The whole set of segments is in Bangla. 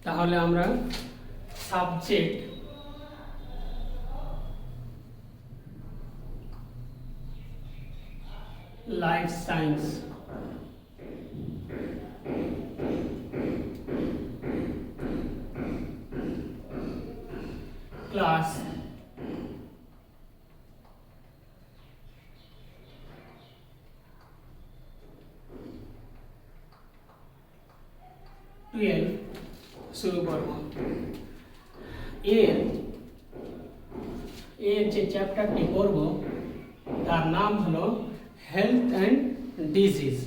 তাহলে আমরা সাবজেক্ট লাইফ সায়েন্স ক্লাস 12 শুরু করব। এর যে চ্যাপ্টারটি করব তার নাম হলো health and disease.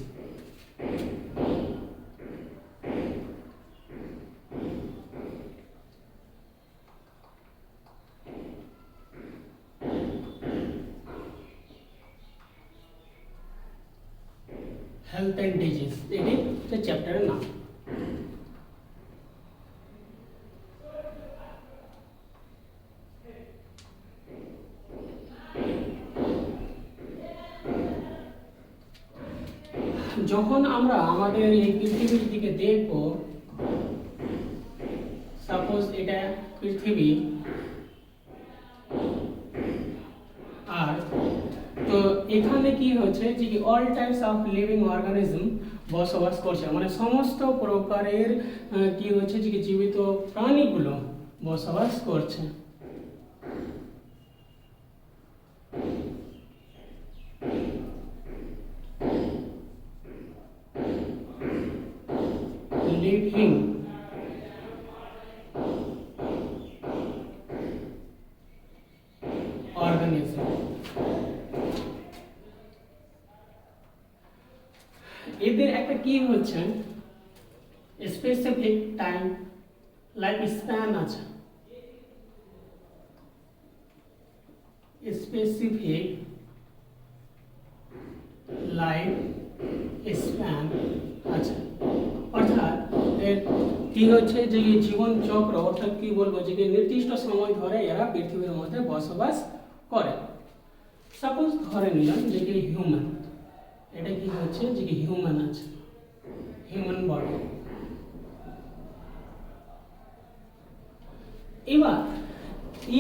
Health and disease এটি হচ্ছে চ্যাপ্টারের নাম। যখন আমরা আমাদের এই পৃথিবীর দিকে দেখব, সাপোজ এটা পৃথিবী আর তো এখানে কি হচ্ছে যে কি all types of living organism বসবাস করছে, মানে সমস্ত প্রকারের কি হচ্ছে যে কি জীবিত প্রাণীগুলো বসবাস করছে। লিভিং অর্গানিজম, এদের একটা কি হচ্ছে স্পেসিফিক টাইম লাইফ স্প্যান আছে, স্পেসিফিক লাইফ স্প্যান আছে। অর্থাৎ এর কি হচ্ছে যে জীবন চক্র, অর্থাৎ কি বলবো যে নির্দিষ্ট সময় ধরে এরা পৃথিবীর মধ্যে বসবাস করে। সাপোজ ধরে নিলাম যে কি হিউম্যান, এটা কি হচ্ছে যে কি হিউম্যান আছে, হিউম্যান বডি। এবার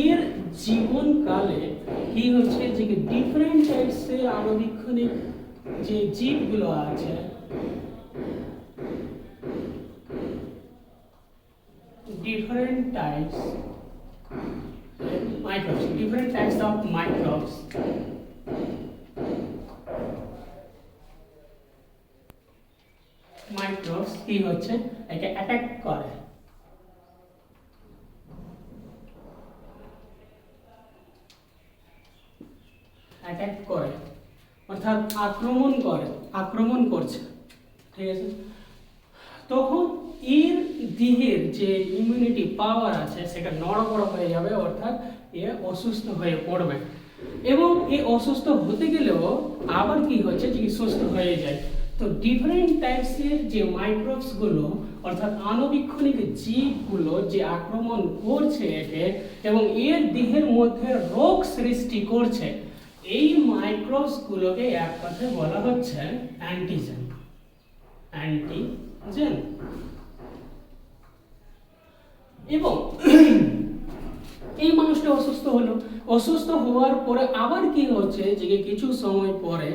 এর জীবনকালে কি হচ্ছে যে কি ডিফারেন্ট টাইপসের আণুবীক্ষণিক যে জীবগুলো আছে, different types microbes, different types of microbes কি হচ্ছে একে অ্যাটাক করে, অ্যাটাক করে অর্থাৎ আক্রমণ করছে, ঠিক আছে। তখন এর দেহের যে ইমিউনিটি পাওয়ার আছে সেটা নড়বড় হয়ে যাবে, অর্থাৎ এ অসুস্থ হয়ে পড়বে। এবং এ অসুস্থ হতে গেলেও আবার কি হচ্ছে যে সুস্থ হয়ে যায়। তো ডিফারেন্ট টাইপসের যে মাইক্রোবসগুলো অর্থাৎ আণুবীক্ষণিক জীবগুলো যে আক্রমণ করছে একে এবং এর দেহের মধ্যে রোগ সৃষ্টি করছে, এই মাইক্রোবসগুলোকে এক কথায় বলা হচ্ছে অ্যান্টিজেন। অ্যান্টিজেন। এবং এই মানুষটা অসুস্থ হওয়ার পরে আবার কি হচ্ছে যে কিছু সময় পরে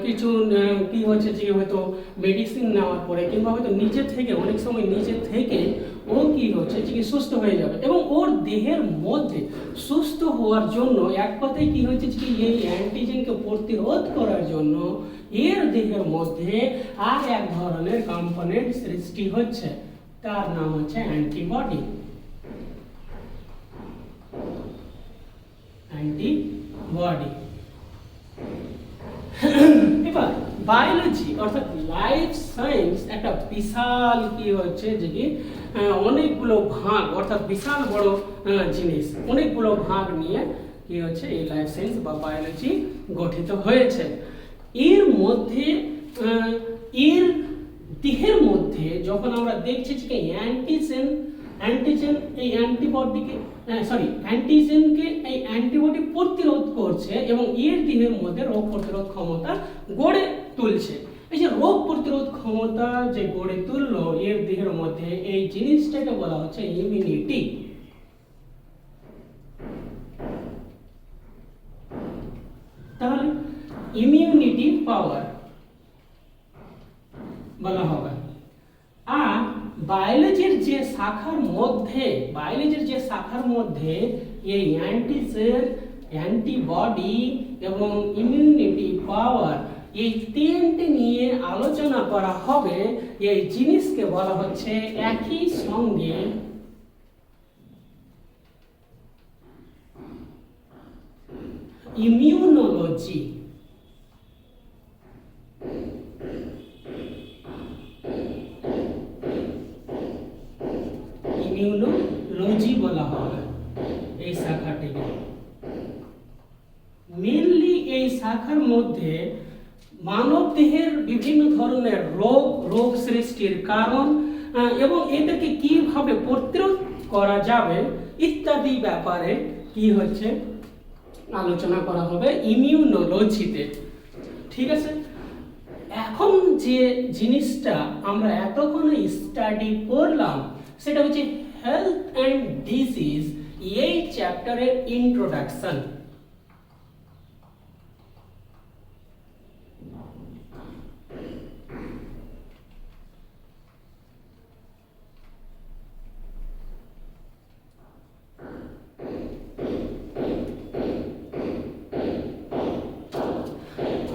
কিছু কি হচ্ছে যে হয়তো মেডিসিন নেওয়ার পরে কিংবা হয়তো অনেক সময় নিজে থেকে ও কি হচ্ছে যে সুস্থ হয়ে যাবে। এবং ওর দেহের মধ্যে সুস্থ হওয়ার জন্য এক কথায় কি হচ্ছে যে এই অ্যান্টিজেনকে প্রতিরোধ করার জন্য এর দেহের মধ্যে আর এক ধরনের কম্পোনেন্ট সৃষ্টি হচ্ছে, তার নাম হচ্ছে অ্যান্টিবডি। অ্যান্টিবডি। এবার বায়োলজি অর্থাৎ লাইফ সায়েন্স একটা বিশাল কি হচ্ছে যে কি অনেকগুলো ভাগ অর্থাৎ বিশাল বড় জিনিস, অনেকগুলো ভাগ নিয়ে কি হচ্ছে এই লাইফ সায়েন্স বা বায়োলজি গঠিত হয়েছে। এর মধ্যে এর দেহের মধ্যে যখন আমরা দেখছি যে অ্যান্টিজেন এই অ্যান্টিজেনকে এই অ্যান্টিবডি প্রতিরোধ করছে এবং এর দেহের মধ্যে রোগ প্রতিরোধ ক্ষমতা গড়ে তুলছে। এই যে রোগ প্রতিরোধ ক্ষমতা যে গড়ে তুললো এর দেহের মধ্যে, এই জিনিসটাকে বলা হচ্ছে ইমিউনিটি। তাহলে ইমিউনিটি পাওয়ার বলা হবে। আর বায়োলজির যে শাখার মধ্যে এই অ্যান্টিজেন, অ্যান্টিবডি এবং ইমিউনিটি পাওয়ার, এই তিনটে নিয়ে আলোচনা করা হবে। এই জিনিসকে বলা হচ্ছে একই সঙ্গে ইমিউনোলজি। ইমিউনোলজি বলা হয় এই শাখাটিকে। মেনলি এই শাখার মধ্যে মানব দেহের বিভিন্ন ধরনের রোগ সৃষ্টির কারণ এবং এটাকে কিভাবে প্রতিরোধ করা যাবে ইত্যাদি ব্যাপারে কি হচ্ছে আলোচনা করা হবে ইমিউনোলজিতে। ঠিক আছে, এখন যে জিনিসটা আমরা এতক্ষণ স্টাডি করলাম সেটা হচ্ছে হেলথ অ্যান্ড ডিজিজ, এই চ্যাপ্টারের ইন্ট্রোডাকশন।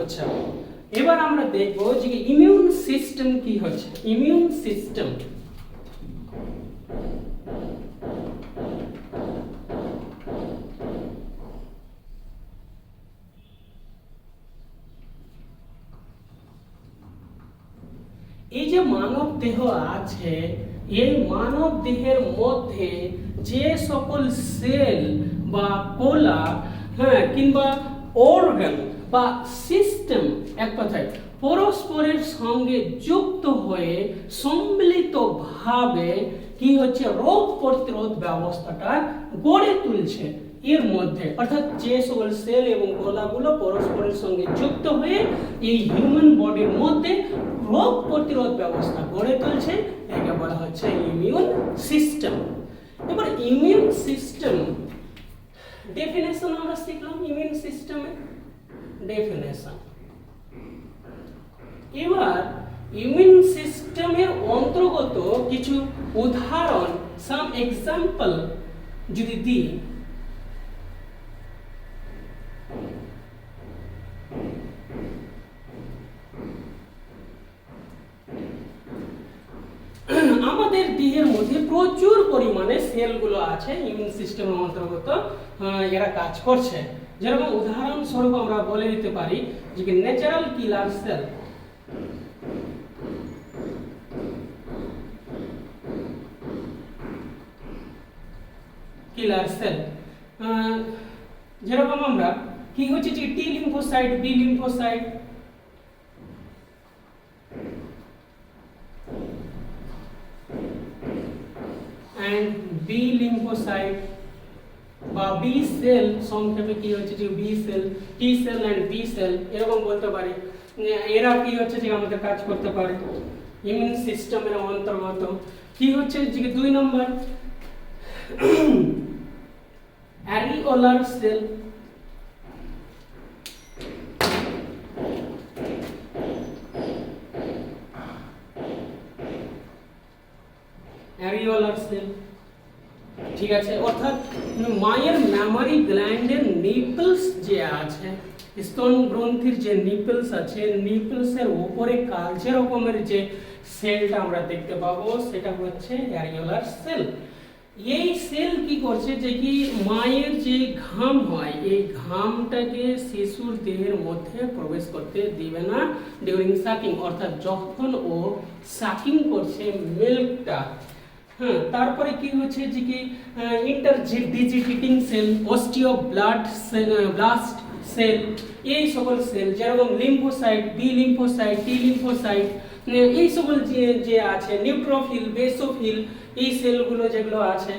আচ্ছা, এবার আমরা দেখব যে ইমিউন সিস্টেম কি হচ্ছে। ইমিউন সিস্টেম এই যে মানব দেহ আছে, এই মানব দেহের মধ্যে যে সকল সেল বা কোলা কিংবা অর্গান বা সিস্টেম, এক কথায় পরস্পরের সঙ্গে যুক্ত হয়ে সম্মিলিতভাবে কি হচ্ছে রোগ প্রতিরোধ ব্যবস্থাটা গড়ে তুলছে এর মধ্যে। অর্থাৎ যে সকল সেল এবং কোলাগুলো পরস্পরের সঙ্গে যুক্ত হয়ে এই হিউম্যান বডির মধ্যে রোগ প্রতিরোধ ব্যবস্থা গড়ে তুলছে, একে বলা হচ্ছে ইমিউন সিস্টেম। এবার ইমিউন সিস্টেম ডেফিনেশন আমরা শিখলাম। ইমিউন সিস্টেমের ডেফিনেশন। এবার ইমিউন সিস্টেমের অন্তর্গত কিছু উদাহরণ, সাম এক্সাম্পল যদি দিই, আমাদের দেহের মধ্যে প্রচুর পরিমাণে সেলগুলো আছে ইমিউন সিস্টেমের অন্তর্গত, এরা কাজ করছে। যেরকম উদাহরণস্বরূপ আমরা বলে দিতে পারি যে ন্যাচারাল কিলার সেল, যেরকম আমরা কি হচ্ছে যে T lymphocyte, B lymphocyte, and B lymphocyte বা বি সেল, সংক্ষেপে কি হচ্ছে যে B cell, T cell and B cell এরকম বলতে পারি। এরা কি হচ্ছে যে আমাদের কাজ করতে পারে ইমিউন সিস্টেমের অন্তর্গত। কি হচ্ছে যে 2 নম্বর অ্যারিওলার সেল, অ্যারিওলার সেল। ঠিক আছে, অর্থাৎ মায়ের ম্যামারি গ্ল্যান্ডের নিপলস যে আছে, স্তন গ্রন্থির যে নিপলস আছে, নিপলসের উপরে কালচে রকমের যে সেলটা আমরা দেখতে পাবো সেটা হচ্ছে অ্যারিওলার সেল। এই সেল কি করছে যে কি মায়ের যে ঘাম হয়, এই ঘামটাকে শিশুর দেহের মধ্যে প্রবেশ করতে দিবে না ডিউরিং সাকিং, অর্থাৎ যখন ও সাকিং করছে মিল্কটা। তারপরে কি হচ্ছে যে কি ইন্টারডিজিটেটিং সেল, অস্টিওব্লাস্ট সেল, এই সকল সেল যেরকম lymphocyte, B lymphocyte, T lymphocyte, এই সকল যে আছে নিউট্রোফিল, বেসোফিল, এই সেলগুলো যেগুলো আছে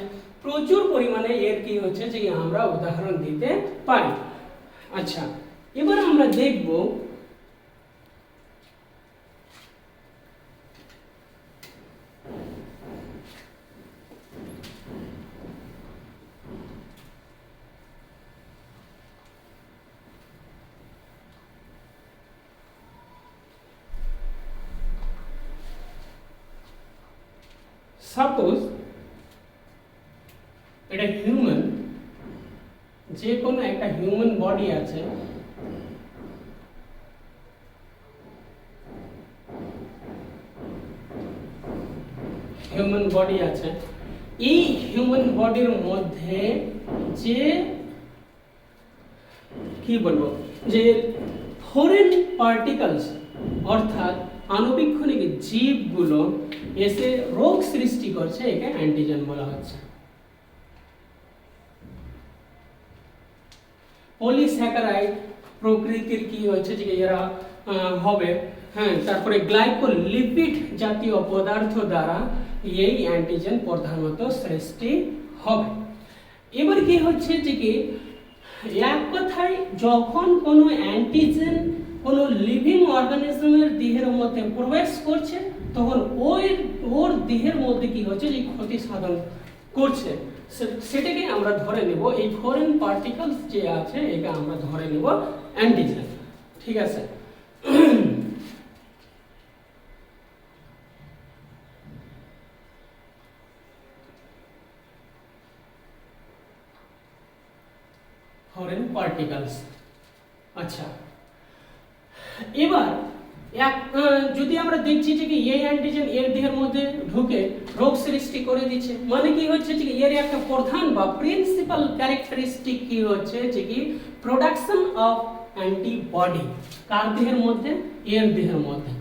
প্রচুর পরিমাণে এর কি হচ্ছে যে আমরা উদাহরণ দিতে পারি। আচ্ছা, এবার আমরা দেখব সাপোজ এটা হিউম্যান, যে কোনো একটা হিউম্যান বডি আছে, হিউম্যান বডি আছে, এই হিউম্যান বডির মধ্যে যে কি বলবো, যে ফরেন পার্টিকলস অর্থাৎ আণুবীক্ষণিক জীবগুলো এসে রোগ সৃষ্টি করছে, একে অ্যান্টিজেন বলা হচ্ছে। পলিস্যাকারাইড প্রকৃতির কি হচ্ছে যে এরা হবে, হ্যাঁ, তারপরে গ্লাইকোলিপিড জাতীয় পদার্থ দ্বারা এই অ্যান্টিজেন প্রধানত সৃষ্টি হবে। এবার কি হচ্ছে যে কি এক কথায় যখন কোনো অ্যান্টিজেন কোনো লিভিং অর্গানিজমের দেহের মধ্যে প্রবেশ করছে তখন ওর দেহের মধ্যে কি হচ্ছে যে ক্ষতি সাধন করছে, সেটাকে আমরা ধরে নেব, এই ফরেন পার্টিকলস যে আছে এটা আমরা ধরে নেব অ্যান্টিজেন। ঠিক আছে, ফরেন পার্টিকলস। আচ্ছা, এবার যদি আমরা দেখছি যে কি এই অ্যান্টিজেন এর দেহের মধ্যে ঢুকে রোগ সৃষ্টি করে দিচ্ছে, মানে কি হচ্ছে যে এর একটা প্রধান বা প্রিন্সিপাল ক্যারেক্টারিস্টিক কি হচ্ছে যে কি প্রোডাকশন অফ অ্যান্টিবডি। কার দেহের মধ্যে? এর দেহের মধ্যে।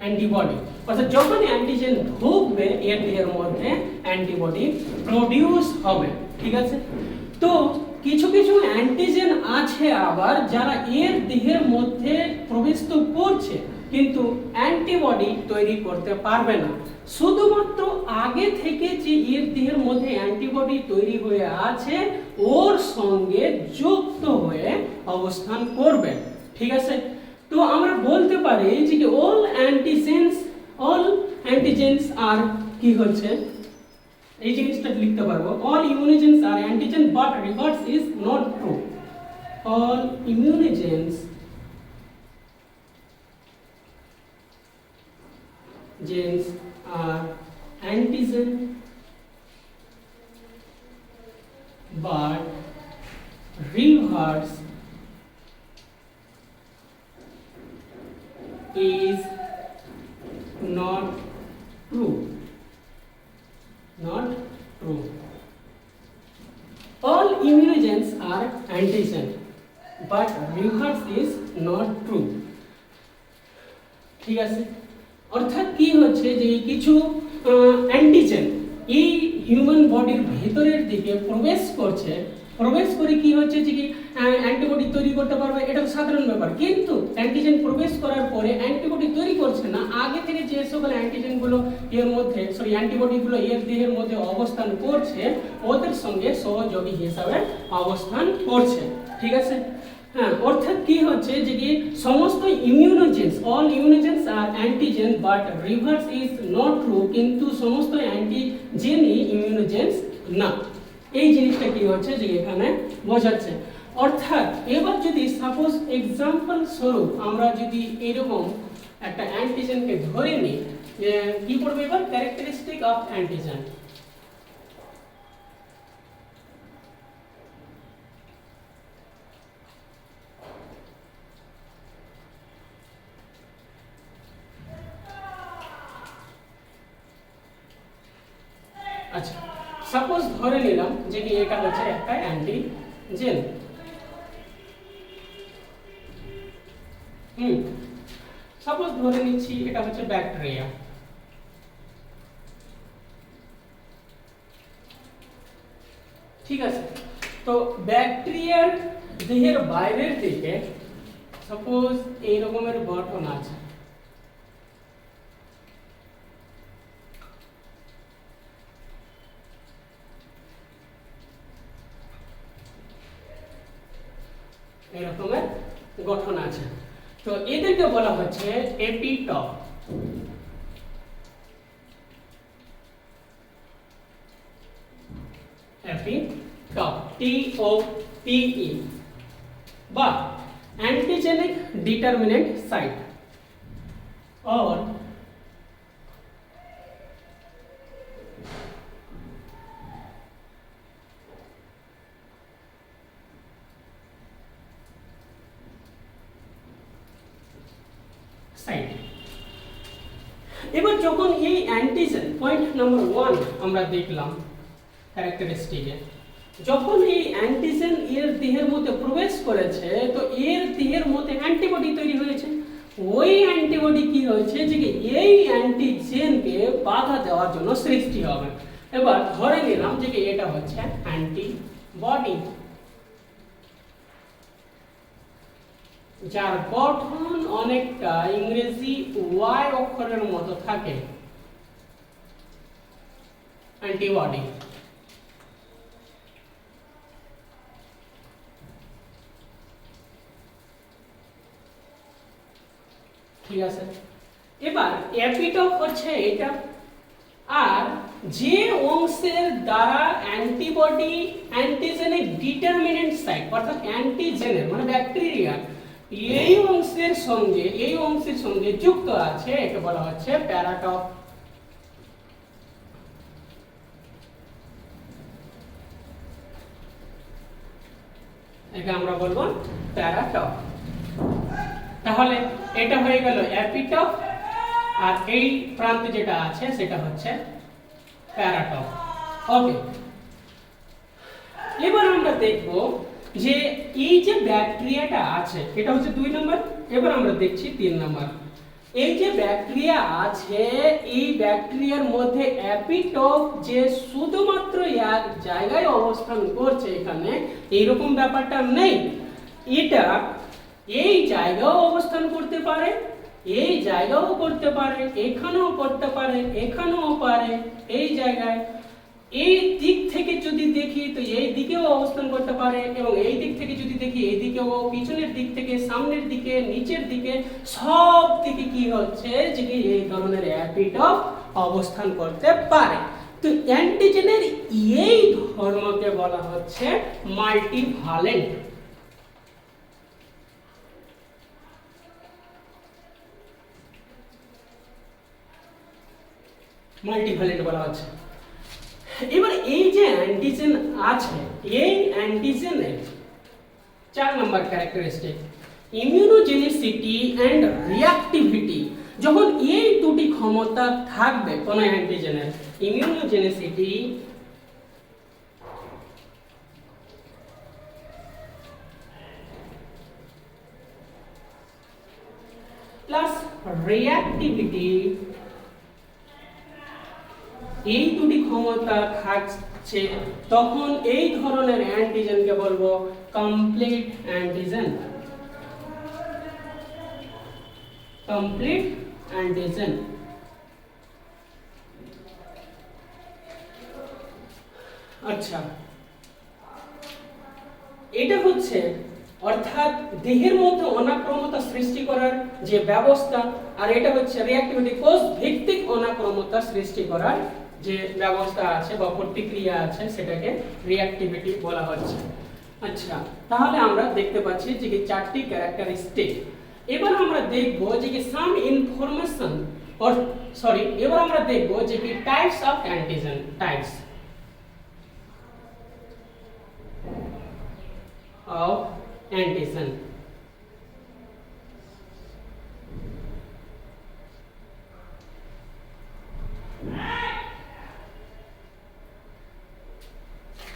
অ্যান্টিবডি অর্থাৎ যখন অ্যান্টিজেন ঢুকবে এর দেহের মধ্যে অ্যান্টিবডি প্রডিউস হবে। ঠিক আছে, তো কিছু কিছু অ্যান্টিজেন আছে আবার যারা এর দেহের মধ্যে প্রবেশ তো করছে কিন্তু অ্যান্টিবডি তৈরি করতে পারবে না, শুধুমাত্র আগে থেকে যে এর দেহের মধ্যে অ্যান্টিবডি তৈরি হয়ে আছে ওর সঙ্গে যুক্ত হয়ে অবস্থান করবে। ঠিক আছে, তো আমরা বলতে পারি যে অল অ্যান্টিজেন্স আর কি হচ্ছে, এই জিনিসটা লিখতে পারবো, all immunogens are antigen but reverse is not true. All immunogens are antigen but reverse is not true. Not true. All immunogens are antigen but reverse is not true. ঠিক আছে, অর্থাৎ কি হচ্ছে যে কিছু অ্যান্টিজেন এই হিউম্যান বডির ভেতরের দিকে প্রবেশ করছে, প্রবেশ করে কি হচ্ছে যে কি অ্যান্টিবডি তৈরি করতে পারবে, এটা তো সাধারণ ব্যাপার, কিন্তু অ্যান্টিজেন প্রবেশ করার পরে অ্যান্টিবডি তৈরি করছে না, আগে থেকে যে সকল অ্যান্টিজেনগুলো এর মধ্যে অ্যান্টিবডিগুলো এর দেহের মধ্যে অবস্থান করছে ওদের সঙ্গে সহযোগী হিসাবে অবস্থান করছে। ঠিক আছে, হ্যাঁ, অর্থাৎ কি হচ্ছে যে কি সমস্ত immunogens, all immunogens are antigen but reverse is not true, কিন্তু সমস্ত অ্যান্টিজেনই ইমিউনোজেন্স না, এই জিনিসটা কি হচ্ছে যে এখানে বোঝাচ্ছে। অর্থাৎ এবার যদি সাপোজ এক্সাম্পল স্বরূপ আমরা যদি এরকম একটা অ্যান্টিজেনকে ধরে নিই, কি করবে এবার ক্যারেক্টারিস্টিক অফ অ্যান্টিজেন। আচ্ছা, সাপোজ ধরে নিলাম যে কি এটা হচ্ছে একটা অ্যান্টিজেন। সাপোজ ধরে নিচ্ছি এটা হচ্ছে ব্যাকটেরিয়া। ঠিক আছে, তো ব্যাকটেরিয়ার দেহের বাইরের দিকে সাপোজ এই রকমের গঠন আছে, এরকমের গঠন আছে, তো এদেরকে বলা হচ্ছে এপিটপ। টপ, TOPE, বা antigenic determinant site or site. এবার যখন এই অ্যান্টিজেন পয়েন্ট নাম্বার 1 আমরা দেখলাম ক্যারেক্টারিস্টিকে, যখন এই অ্যান্টিজেন এর দেহের মধ্যে প্রবেশ করেছে তো এর দেহের মধ্যে অ্যান্টিবডি তৈরি হয়েছে। ওই অ্যান্টিবডি কি হয়েছে যে এই অ্যান্টিজেনকে বাধা দেওয়ার জন্য সৃষ্টি হবে। এবার ধরে নিলাম যে এটা হচ্ছে অ্যান্টিবডি, যার গঠন অনেকটা ইংরেজি ওয়াই অক্ষরের মতো থাকে, অ্যান্টিবডি। ঠিক আছে, এবার এপিটপ হচ্ছে এটা, আর যে অংশের দ্বারা অ্যান্টিবডি অ্যান্টিজেনিক ডিটারমিনেন্ট সাইট অর্থাৎ অ্যান্টিজেনের মানে ব্যাকটেরিয়া এই অংশের সঙ্গে যুক্ত আছে একে বলা হচ্ছে প্যারাটপ। একে আমরা বলবো প্যারাটপ। তাহলে এটা হয়ে গেল এপিটপ, আর এই প্রান্তে যেটা আছে সেটা হচ্ছে প্যারাটপ। ওকে, এবার আমরা দেখব যে এই যে ব্যাকটেরিয়াটা আছে এটা হচ্ছে 2 নম্বর। এবার আমরা দেখছি 3 নম্বর। এই যে ব্যাকটেরিয়া আছে এই ব্যাকটেরিয়ার মধ্যে এপিটপ যে শুধুমাত্র এক জায়গায় অবস্থান করছে, এখানে এইরকম ব্যাপারটা নেই। এটা এই জায়গাও অবস্থান করতে পারে, এই জায়গাও করতে পারে, এখানেও করতে পারে, এখানেও পারে, এই জায়গায়। এই দিক থেকে যদি দেখি তো এই দিকেও অবস্থান করতে পারে, এবং এই দিক থেকে যদি দেখি এই দিকেও, পিছনের দিক থেকে, সামনের দিকে, নিচের দিকে, সব দিকে কি হচ্ছে যে এই ধরনের এপিটপ অবস্থান করতে পারে। তো অ্যান্টিজেনের এই ধর্মকে বলা হচ্ছে মাল্টিভ্যালেন্ট। মাল্টিভ্যালেন্ট বলা হচ্ছে। এবার এই যে অ্যান্টিজেন আছে এই অ্যান্টিজেনের 4 নম্বর ক্যারেক্টারিস্টিক ইমিউনোজেনিসিটি এন্ড রিঅ্যাক্টিভিটি। যখন এই দুটি ক্ষমতা থাকবে কোন অ্যান্টিজেনের, ইমিউনোজেনিসিটি প্লাস রিঅ্যাক্টিভিটি, এই দুটি ক্ষমতা থাকছে, তখন এই ধরনের অ্যান্টিজেনকে বলবো কমপ্লিট অ্যান্টিজেন। Complete antigen. আচ্ছা, এটা হচ্ছে অর্থাৎ দেহের মধ্যে অনাক্রমতা সৃষ্টি করার যে ব্যবস্থা, আর এটা হচ্ছে রিঅ্যাক্টিভিটি, কোষ ভিত্তিক অনাক্রমতা সৃষ্টি করার যে ব্যবস্থা আছে বা প্রতিক্রিয়া আছে সেটাকে রিঅ্যাক্টিভিটি বলা হচ্ছে। আচ্ছা, তাহলে আমরা দেখতে পাচ্ছি যে 4টি ক্যারেক্টারিস্টিক। এবার আমরা দেখব যে সাম ইনফরমেশন এবার আমরা দেখব যে types of antigen. Types of antigen.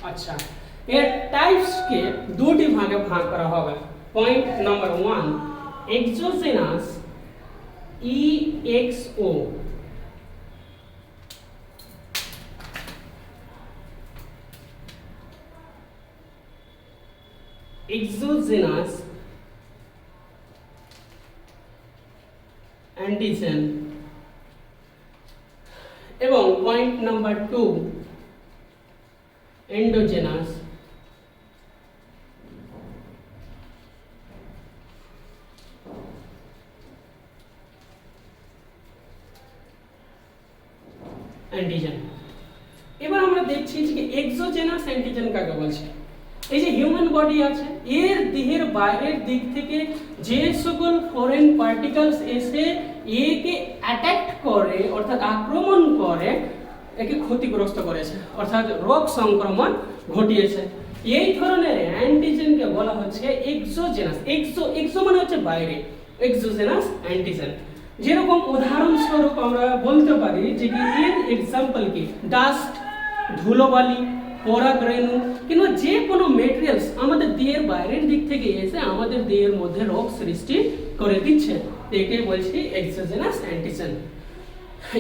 আচ্ছা, এর টাইপসকে দুটি ভাগে ভাগ করা হবে। Point number 1, exogenous EXO, exogenous antigen, এবং পয়েন্ট নাম্বার 2, এন্ডোজেনাস অ্যান্টিজেন। এবার আমরা দেখছি যে এক্সোজেনাস অ্যান্টিজেন কাকে বলছে? এই যে হিউম্যান বডি আছে, এর দেহের বাইরের দিক থেকে যে সকল ফরেন পার্টিকেলস এসে একে অ্যাটাক করে অর্থাৎ আক্রমণ করে, একে ক্ষতিগ্রস্ত করেছে অর্থাৎ রোগ সংক্রমণ ঘটিয়েছে, এই ধরনের অ্যান্টিজেনকে বলা হচ্ছে এক্সোজেনাস। এক্সো মানে হচ্ছে বাইরে, এক্সোজেনাস অ্যান্টিজেন। যেরকম উদাহরণস্বরূপ আমরা বলতে পারি যে কি এর এক্সাম্পল কি, ডাস্ট, ধুলোবালি, পরাগরেণু কিংবা যে কোনো মেটেরিয়ালস আমাদের দেহের বাইরের দিক থেকে এসে আমাদের দেহের মধ্যে রোগ সৃষ্টি করে দিচ্ছে, একে বলছি এক্সোজেনাস অ্যান্টিজেন।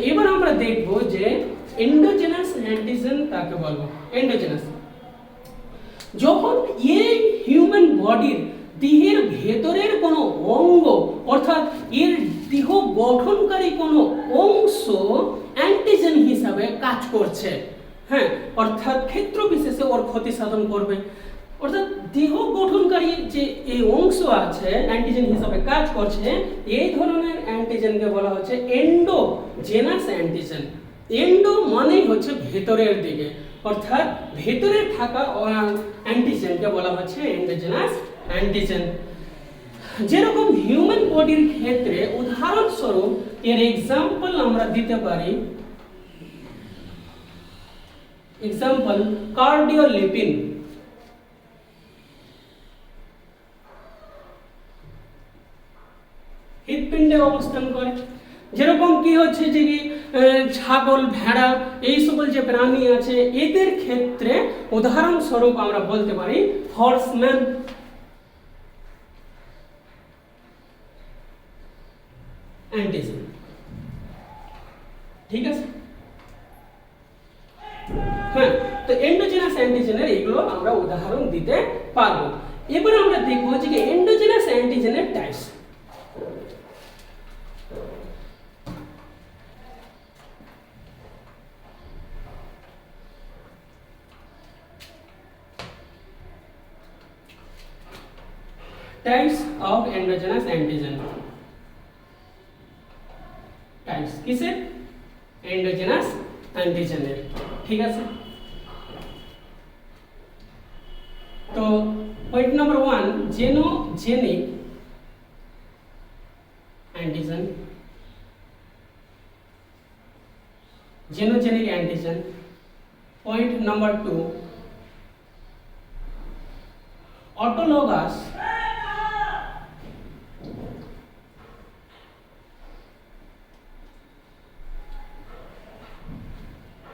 এবার আমরা দেখব যে এন্ডোজেনাস অ্যান্টিজেন কাকে বলবো। এন্ডোজেনাস যখন এই হিউম্যান বডির দেহের ভেতরের কোনো অঙ্গ অর্থাৎ এর দেহ গঠনকারী কোনো অংশ অ্যান্টিজেন হিসাবে কাজ করছে, হ্যাঁ, অর্থাৎ ক্ষেত্র বিশেষে ওর ক্ষতি সাধন করবে, অর্থাৎ দেহ গঠনকারী যে এই অংশ আছে অ্যান্টিজেন হিসাবে কাজ করছে, এই ধরনের অ্যান্টিজেনকে বলা হচ্ছে এন্ডোজেনাস অ্যান্টিজেন। এন্ডো মানেই হচ্ছে ভেতরের দিকে, অর্থাৎ ভেতরে থাকা অ্যান্টিজেনকে বলা হচ্ছে এন্ডোজেনাস অ্যান্টিজেন। যেরকম হিউম্যান বডির ক্ষেত্রে উদাহরণস্বরূপ এর এক্সাম্পল আমরা দিতে পারি, এক্সাম্পল কার্ডিওলিপিন। হৃৎপিণ্ডে অবস্থান করে। যেরকম কি হচ্ছে যে কি ছাগল, ভেড়া, এই সকল যে প্রাণী আছে এদের ক্ষেত্রে উদাহরণস্বরূপ আমরা বলতে পারি হর্সম্যান। অ্যান্টিজেন, ঠিক আছে। হ্যাঁ, তো এন্ডোজেনাস অ্যান্টিজেনের এগুলো আমরা উদাহরণ দিতে পারবো। এবার আমরা দেখবো যে এন্ডোজেনাস অ্যান্টিজেনের types. Types of endogenous antigen. Types কিসের? এন্ডোজেনাস অ্যান্টিজেনের, ঠিক আছে। তো point number 1, xenogenic antigen. Xenogenic antigen. Point number 2, autologous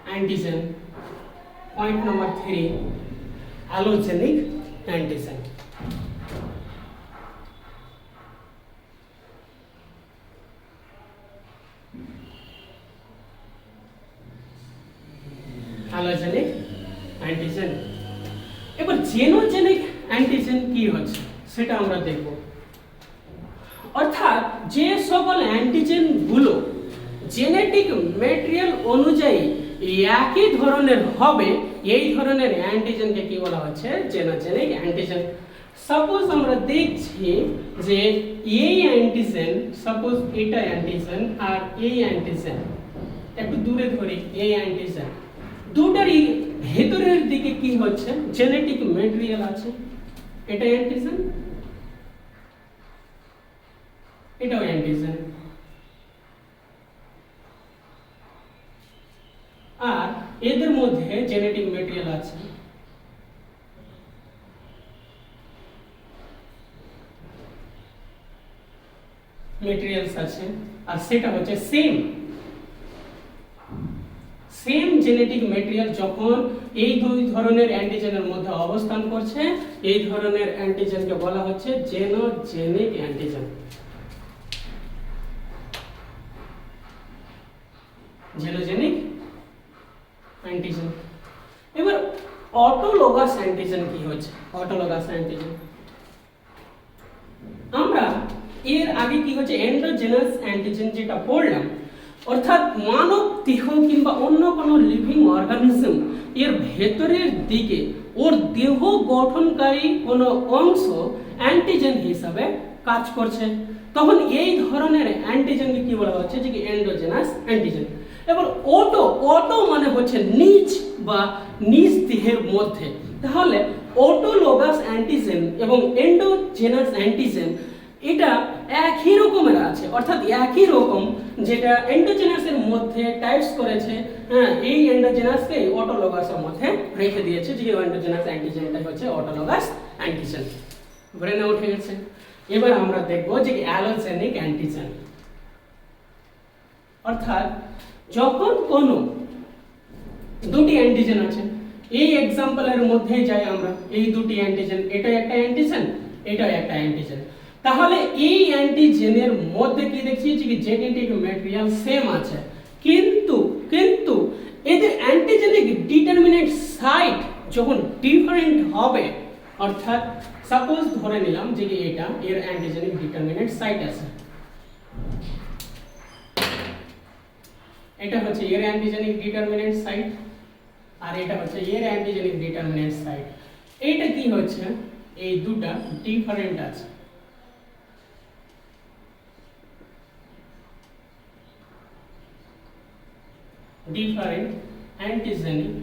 antigen. Point number 3, allogenic antigen. Allogenic antigen. এবার জেনোজেনিক অ্যান্টিজেন কি হচ্ছে সেটা আমরা দেখব। অর্থাৎ যে সকল অ্যান্টিজেন গুলো জেনেটিক ম্যাটেরিয়াল অনুযায়ী একই ধরনের হবে, এই ধরনের অ্যান্টিজেনকে কি বলা হচ্ছে? Xenogenic antigen. সাপোজ আমরা দেখছি যে এই অ্যান্টিজেন, সাপোজ এটা অ্যান্টিজেন আর এই অ্যান্টিজেন, একটু দূরে ধরি, এই অ্যান্টিজেন দুটারই ভেতরের দিকে কি হচ্ছে? জেনেটিক ম্যাটেরিয়াল আছে। এটা অ্যান্টিজেন, এটাও অ্যান্টিজেন, আর এদের মধ্যে জেনেটিক ম্যাটেরিয়াল আছে। ম্যাটেরিয়ালস আছে আর সেটা হচ্ছে সেম জেনেটিক ম্যাটেরিয়াল। যখন এই দুই ধরনের অ্যান্টিজেনের মধ্যে অবস্থান করছে, এই ধরনের অ্যান্টিজেনকে বলা হচ্ছে জেনোজেনিক অ্যান্টিজেন। Xenogenic antigen. এবার অটোলোগাস অ্যান্টিজেন কি হচ্ছে? অটোলোগাস অ্যান্টিজেন আমরা এর আগে কি হচ্ছে এন্ডোজেনাস অ্যান্টিজেন যেটা পড়লাম, অর্থাৎ মানব দেহ কিংবা অন্য কোনো লিভিং অর্গানিজম এর ভেতরের দিকে ওর দেহ গঠনকারী কোনো অংশ অ্যান্টিজেন হিসাবে কাজ করছে, তখন এই ধরনের অ্যান্টিজেনকে কি বলা হচ্ছে? যে এন্ডোজেনাস অ্যান্টিজেন। এবার অটো, অটো মানে হচ্ছে নিজ বা নিজ দেহের মধ্যে। তাহলে অটোলোগাস অ্যান্টিজেন এবং এন্ডোজেনাস অ্যান্টিজেন এটা একই রকমের আছে, অর্থাৎ একই রকম, যেটা এন্ডোজেনাসের মধ্যে টাইপস করেছে, হ্যাঁ, এই এন্ডোজেনাসকে অটোলোগাসের মধ্যে রেখে দিয়েছে, যে এন্ডোজেনাস অ্যান্টিজেনটা হচ্ছে অটোলোগাস অ্যান্টিজেন। ব্রেনে উঠে গেছে। এবার আমরা দেখব যে অ্যালোজেনিক অ্যান্টিজেন, অর্থাৎ যখন কোনো দুটি অ্যান্টিজেন আছে, এই এক্সাম্পলের মধ্যে যাই আমরা, এই দুটি অ্যান্টিজেন, এটা একটা অ্যান্টিজেন, এটা একটা অ্যান্টিজেন, তাহলে এই অ্যান্টিজেনের মধ্যে কি দেখছি যে জেনেটিক ম্যাটেরিয়াল সেম আছে, কিন্তু কিন্তু এদের অ্যান্টিজেনিক ডিটারমিনেন্ট সাইট যখন ডিফারেন্ট হবে, অর্থাৎ সাপোজ ধরে নিলাম যে এটা এর অ্যান্টিজেনিক ডিটারমিনেন্ট সাইট আছে, এটা হচ্ছে এর অ্যান্টিজেনিক ডিটারমিনেন্ট সাইট, আর এটা হচ্ছে এর অ্যান্টিজেনিক ডিটারমিনেন্ট সাইট। এইটা কি হচ্ছে, এই দুটা ডিফারেন্ট আছে, different antigenic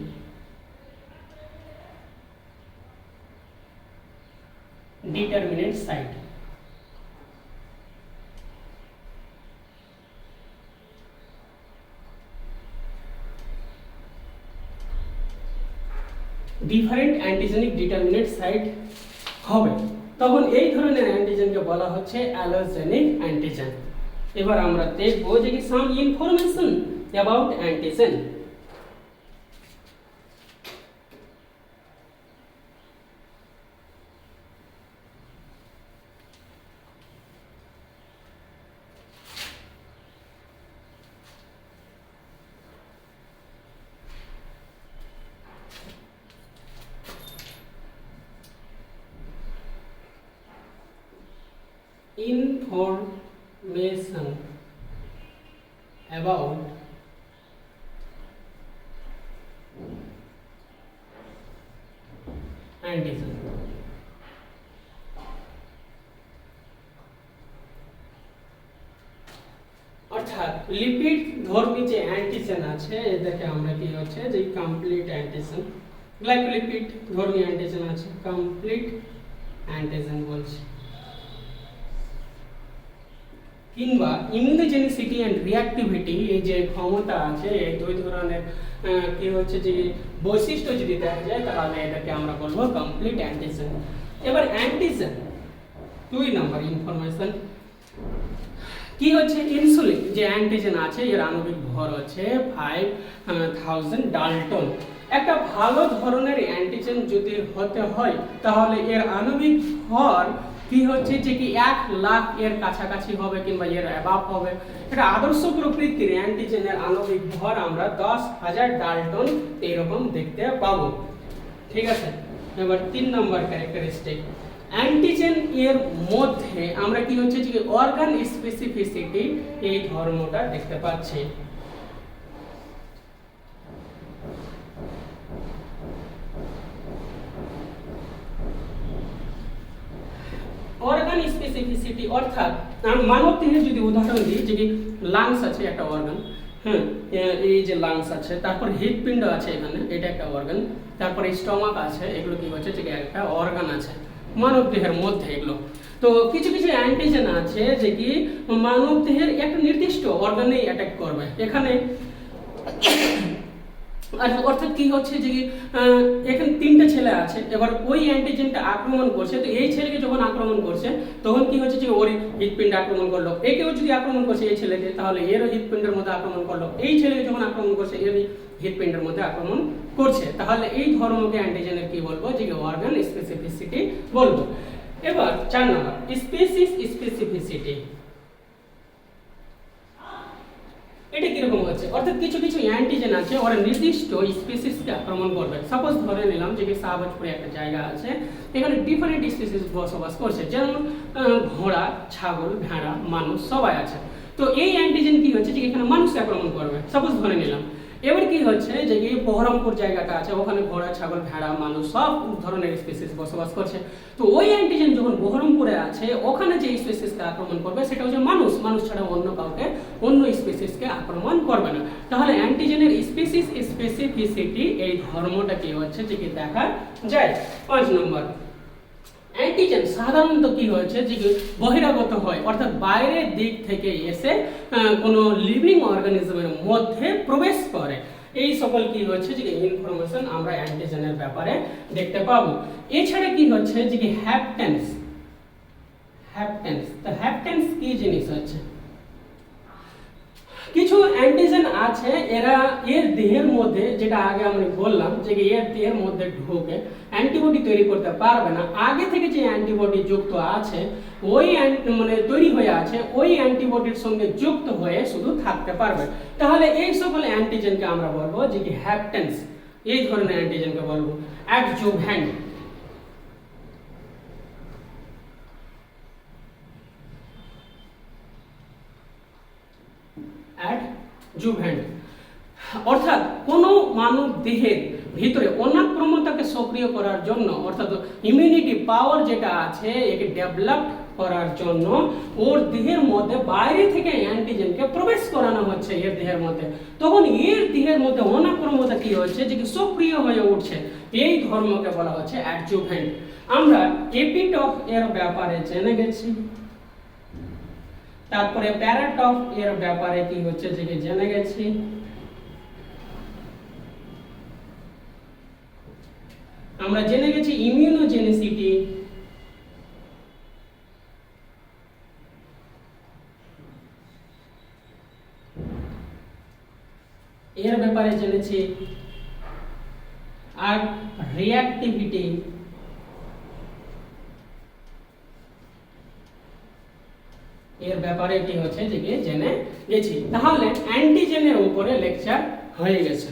determinant site. Different antigenic determinant site হবে, তখন এই ধরনের অ্যান্টিজেনকে বলা হচ্ছে অ্যালোজেনিক অ্যান্টিজেন। এবার আমরা দেখব যে কি সাম information about antigen. Information about antigen. অর্থাৎ লিপিড ধর্মী যে অ্যান্টিজেন আছে, এদেরকে আমরা কি হচ্ছে যে কমপ্লিট অ্যান্টিজেন, গ্লাইকোলিপিড ধর্মী অ্যান্টিজেন আছে, কমপ্লিট অ্যান্টিজেন বলছি। কিংবা ইমিউনোজেনিসিটি অ্যান্ড রিঅ্যাক্টিভিটি, এই যে ক্ষমতা আছে, এই দুই ধরনের কি হচ্ছে যে বৈশিষ্ট্য যদি দেখা যায়, তাহলে এটাকে আমরা বলবো কমপ্লিট অ্যান্টিজেন। এবার অ্যান্টিজেন 2 নম্বর ইনফরমেশন কি হচ্ছে, ইনসুলিন যে অ্যান্টিজেন আছে, এর আণবিক ভর হচ্ছে 5000 ডাল্টন। একটা ভালো ধরনের অ্যান্টিজেন যদি হতে হয়, তাহলে এর আণবিক ভর কি হচ্ছে যে কি 1 লাখ এর কাছাকাছি হবে কিংবা এর অ্যাবাভ হবে। এটা আদর্শ প্রকৃতির অ্যান্টিজেনের আণবিক ভর আমরা 10,000 ডাল্টন এরকম দেখতে পাবো, ঠিক আছে। এবার 3 নম্বর ক্যারেক্টারিস্টিক, অ্যান্টিজেন এর মধ্যে আমরা কি হচ্ছে যে অর্গান স্পেসিফিসিটি, এই ধর্মটা দেখতে পাচ্ছি। অর্গান স্পেসিফিসিটি অর্থাৎ মানব দেহের যদি উদাহরণ দিই, যে লাংস আছে একটা অর্গান, হ্যাঁ, এই যে লাংস আছে, তারপর হৃৎপিণ্ড আছে এখানে, এটা একটা অর্গান, তারপরে স্টমাক আছে, এগুলো কি হচ্ছে যে একটা অর্গান আছে মানব দেহের মধ্যে এগুলো। তো কিছু কিছু অ্যান্টিজেন আছে যে কি মানব দেহের একটা নির্দিষ্ট অর্গানেই অ্যাটাক করবে। এখানে অর্থাৎ কি হচ্ছে যে এখানে 3টে ছেলে আছে, এবার ওই অ্যান্টিজেনটা আক্রমণ করছে, তো এই ছেলেকে যখন আক্রমণ করছে তখন কি হচ্ছে যে ওর হৃৎপিণ্ড আক্রমণ করলো, একেও যদি আক্রমণ করছে এই ছেলেকে, তাহলে এর হৃৎপিণ্ডের মধ্যে আক্রমণ করলো, এই ছেলেকে যখন আক্রমণ করছে এর হৃৎপিণ্ডের মধ্যে আক্রমণ করছে, তাহলে এই ধর্মকে অ্যান্টিজেনের কি বলবো, যে অর্গান স্পেসিফিসিটি বলবো। এবার 4 নম্বর স্পিসিস স্পেসিফিসিটি, এটা কিরকম হচ্ছে, অর্থাৎ কিছু কিছু অ্যান্টিজেন আছে ওরা নির্দিষ্ট স্পিসিসকে আক্রমণ করবে। সাপোজ ধরে নিলাম যে শাহবাজপুরে একটা জায়গা আছে, এখানে ডিফারেন্ট স্পিসিস বসবাস করছে, যেমন ঘোড়া, ছাগল, ভেড়া, মানুষ সবাই আছে। তো এই অ্যান্টিজেন কি হচ্ছে যে এখানে মানুষকে আক্রমণ করবে, সাপোজ ধরে নিলাম। এবার কি হচ্ছে যে এই বহরমপুর জায়গাটা আছে, ওখানে ঘোড়া, ছাগল, ভেড়া, মানুষ সব ধরনের স্পিসিস বসবাস করছে। তো ওই অ্যান্টিজেন যখন বহরমপুরে আছে, ওখানে যে স্পিসিসকে আক্রমণ করবে সেটা হচ্ছে মানুষ, মানুষ ছাড়া অন্য কাউকে, অন্য স্পিসিসকে আক্রমণ করবে না। তাহলে অ্যান্টিজেনের স্পিসিস স্পেসিফিসিটি এই ধর্মটা কি হচ্ছে যে কি দেখা যায়। 5 নম্বর, অ্যান্টিজেন সাধারণত কি হচ্ছে যে বহিরাগত হয়, অর্থাৎ বাইরের দিক থেকে এসে কোনো লিভিং অর্গানিজমের মধ্যে প্রবেশ করে। এই সকল কি হচ্ছে যে ইনফরমেশন আমরা অ্যান্টিজেনের ব্যাপারে দেখতে পাবো। এছাড়া কি হচ্ছে যে কি হ্যাপটেন্স, তো হ্যাপটেন্স কি জিনিস হচ্ছে, কিছু অ্যান্টিজেন আছে এরা এর দেহের মধ্যে, যেটা আগে আমি বললাম যে এর দেহের মধ্যে ঢুকে অ্যান্টিবডি তৈরি করতে পারবে না, আগে থেকে যে অ্যান্টিবডি যুক্ত আছে ওই মানে তৈরি হয়ে আছে ওই অ্যান্টিবডির সঙ্গে যুক্ত হয়ে শুধু থাকতে পারবে। তাহলে এই সকল অ্যান্টিজেনকে আমরা বলবো যে কি হ্যাপটেন্স, এই ধরনের অ্যান্টিজেনকে বলবো অ্যাডজুভ্যান্ট। অ্যাডজুভ্যান্ট অর্থাৎ কোনো মানব দেহের ভিতরে অনাক্রম্যতাকে সক্রিয় করার জন্য, অর্থাৎ ইমিউনিটি পাওয়ার যেটা আছে একে ডেভেলপ করার জন্য ওর দেহের মধ্যে বাইরে থেকে অ্যান্টিজেনকে প্রবেশ করানো হচ্ছে এর দেহের মধ্যে, তখন এর দেহের মধ্যে অনাক্রম্যতা কি হচ্ছে যে সক্রিয় হয়ে উঠছে, এই ধর্মকে বলা হচ্ছে অ্যাডজুভ্যান্ট। আমরা এপিটপ এর ব্যাপারে জেনে গেছি, তারপরে প্যারাটপ এর ব্যাপারে কি হচ্ছে যে জেনে গেছি, আমরা জেনে গেছি ইমিউনোজেনিসিটি, এর ব্যাপারে জেনেছি, আর রিঅ্যাক্টিভিটি, এর ব্যাপারে কি হচ্ছে যে জেনে গেছি। তাহলে অ্যান্টিজেনের উপরে লেকচার হয়ে গেছে।